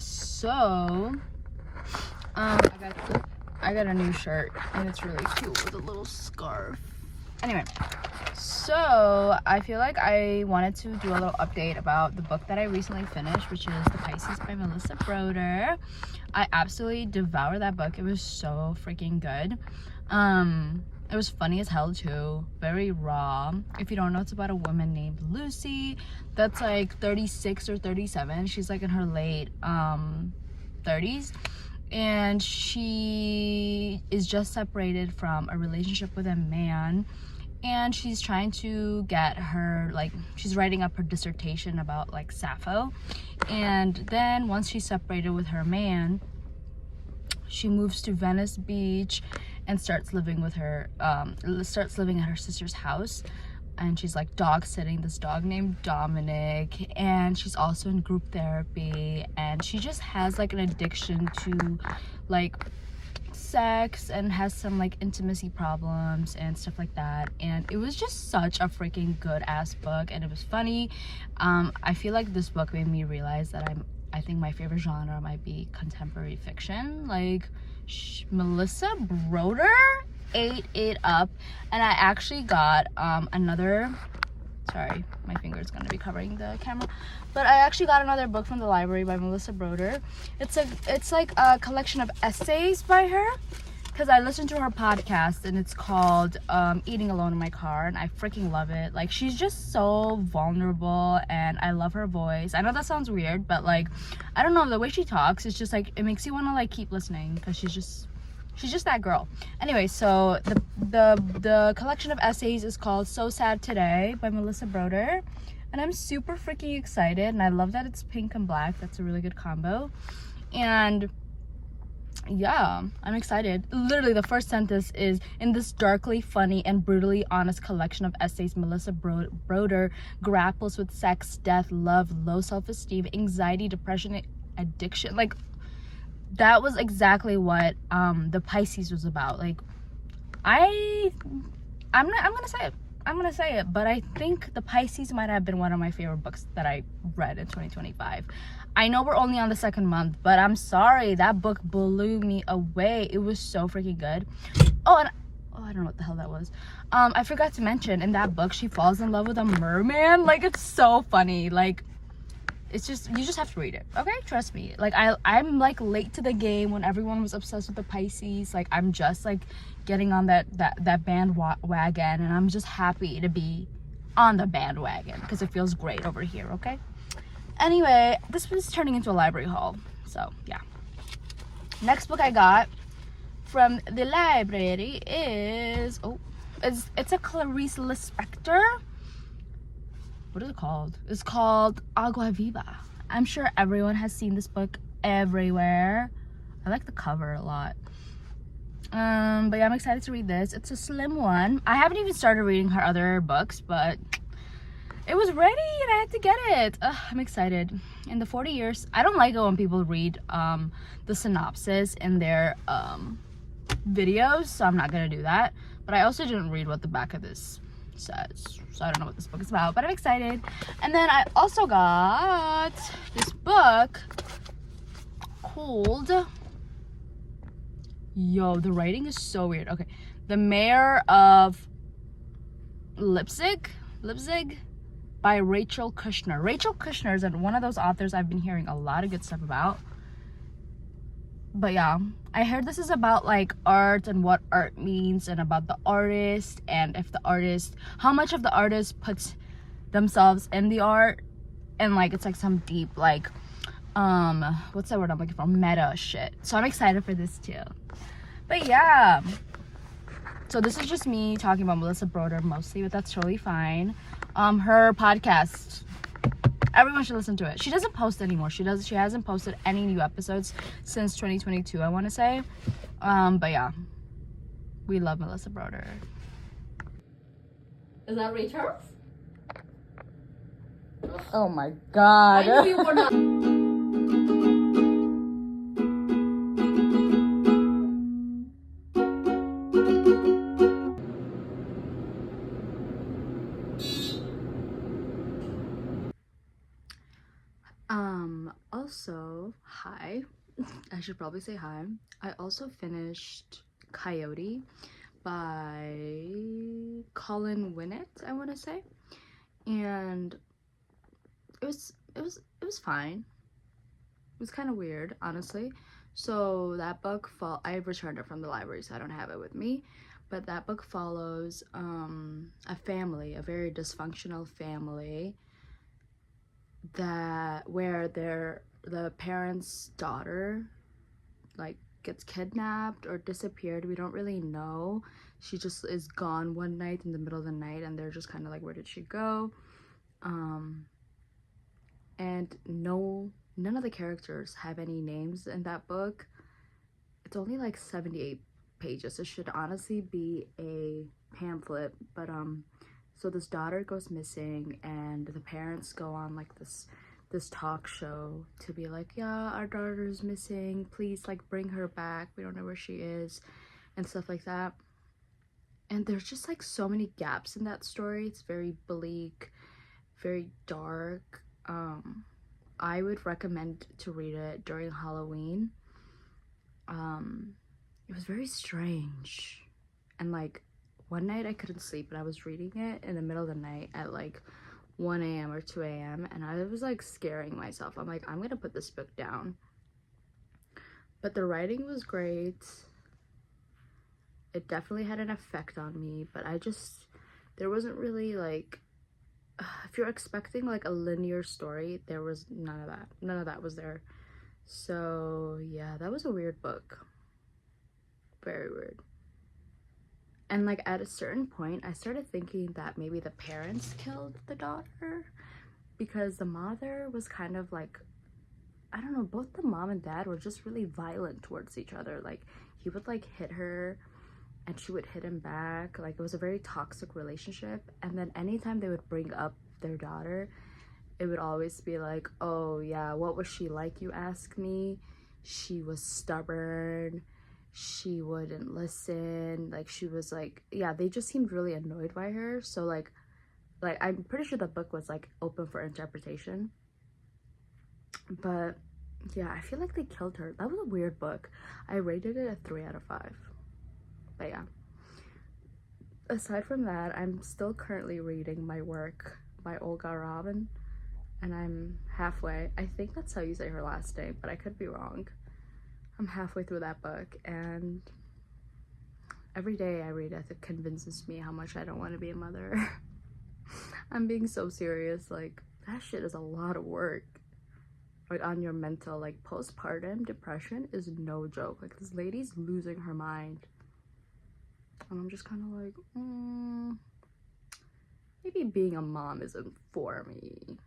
So I got a new shirt and it's really cute with a little scarf. Anyway, so I feel like I wanted to do a little update about the book that I recently finished, which is The Pisces by Melissa Broder. I absolutely devoured that book. It was so freaking good. It was funny as hell too, very raw. If you don't know, it's about a woman named Lucy that's like 36 or 37. She's like in her late 30s, and she is just separated from a relationship with a man, and she's trying to get her, like, she's writing up her dissertation about like Sappho. And then once she's separated with her man, she moves to Venice Beach and starts living with her starts living at her sister's house, and she's like dog sitting this dog named Dominic, and she's also in group therapy, and she just has like an addiction to like sex and has some like intimacy problems and stuff like that. And it was just such a freaking good ass book, and it was funny. I feel like this book made me realize that I think my favorite genre might be contemporary fiction. Like Melissa Broder ate it up. And I actually got another, sorry, my finger's gonna be covering the camera, but I actually got another book from the library by Melissa Broder. It's like a collection of essays by her, because I listened to her podcast, and it's called Eating Alone in My Car, and I freaking love it. Like, she's just so vulnerable, and I love her voice. I know that sounds weird, but like, I don't know, the way she talks, it's just like, it makes you want to like keep listening, because she's just that girl. Anyway, so the collection of essays is called So Sad Today by Melissa Broder, and I'm super freaking excited, and I love that it's pink and black. That's a really good combo. And yeah, I'm excited. Literally, the first sentence is, in this darkly funny and brutally honest collection of essays, Melissa Broder grapples with sex, death, love, low self-esteem, anxiety, depression, addiction. Like, that was exactly what the Pisces was about. Like, I'm gonna say it, but I think the Pisces might have been one of my favorite books that I read in 2025. I know we're only on the second month, but I'm sorry, that book blew me away. It was so freaking good. I don't know what the hell that was. I forgot to mention, in that book, she falls in love with a merman. Like, it's so funny. Like, it's just, you just have to read it, okay? Trust me. Like, I'm like late to the game when everyone was obsessed with the Pisces. Like, I'm just like getting on that bandwagon, and I'm just happy to be on the bandwagon because it feels great over here, okay? Anyway, this was turning into a library haul, so yeah. Next book I got from the library is, it's a Clarice Lispector. What is it called? It's called Agua Viva. I'm sure everyone has seen this book everywhere. I like the cover a lot. But yeah, I'm excited to read this. It's a slim one. I haven't even started reading her other books, but it was ready and I had to get it. I'm excited. In the 40 years, I don't like it when people read the synopsis in their videos, so I'm not gonna do that. But I also didn't read what the back of this says, so I don't know what this book is about, but I'm excited. And then I also got this book called, yo, the writing is so weird. Okay, The Mayor of Leipzig by Rachel Kushner. Rachel Kushner is one of those authors I've been hearing a lot of good stuff about. But yeah, I heard this is about like art and what art means, and about the artist, and if the artist, how much of the artist puts themselves in the art, and like it's like some deep like what's that word I'm looking for, meta shit. So I'm excited for this too. But yeah, so this is just me talking about Melissa Broder mostly, but that's totally fine. Her podcast, everyone should listen to it. She doesn't post anymore. She hasn't posted any new episodes since 2022, I want to say. But yeah, we love Melissa Broder. Is that Rachel? Oh my god. I knew you were not. Also, Hello, hi. I should probably say hi. I also finished Coyote by Colin Winnett, I want to say, and it was fine. It was kind of weird, honestly. So that book I returned it from the library, so I don't have it with me. But that book follows a family, a very dysfunctional family, where the parents' daughter like gets kidnapped or disappeared. We don't really know. She just is gone one night in the middle of the night, and they're just kind of like, where did she go? And none of the characters have any names in that book. It's only like 78 pages. It should honestly be a pamphlet, but so this daughter goes missing, and the parents go on like this talk show to be like, yeah, our daughter's missing, please like bring her back, we don't know where she is, and stuff like that. And there's just like so many gaps in that story. It's very bleak, very dark. I would recommend to read it during Halloween. It was very strange, and like one night I couldn't sleep, and I was reading it in the middle of the night at like 1 a.m. or 2 a.m. and I was like scaring myself. I'm like, I'm gonna put this book down. But the writing was great. It definitely had an effect on me, but there wasn't really like, if you're expecting like a linear story, there was none of that. None of that was there. So yeah, that was a weird book. Very weird. And like at a certain point, I started thinking that maybe the parents killed the daughter, because the mother was kind of like, I don't know, both the mom and dad were just really violent towards each other. Like he would like hit her and she would hit him back. Like it was a very toxic relationship. And then anytime they would bring up their daughter, it would always be like, oh yeah, what was she like, you ask me? She was stubborn, she wouldn't listen, like she was like, yeah, they just seemed really annoyed by her. So like I'm pretty sure the book was like open for interpretation, but yeah, I feel like they killed her. That was a weird book. I rated it a 3 out of 5. But yeah, aside from that, I'm still currently reading My Work by Olga Robin, and I'm halfway. I think that's how you say her last name, but I could be wrong. I'm halfway through that book, and every day I read it, it convinces me how much I don't want to be a mother. I'm being so serious. Like that shit is a lot of work, like on your mental. Like postpartum depression is no joke. Like this lady's losing her mind, and I'm just kind of like, maybe being a mom isn't for me.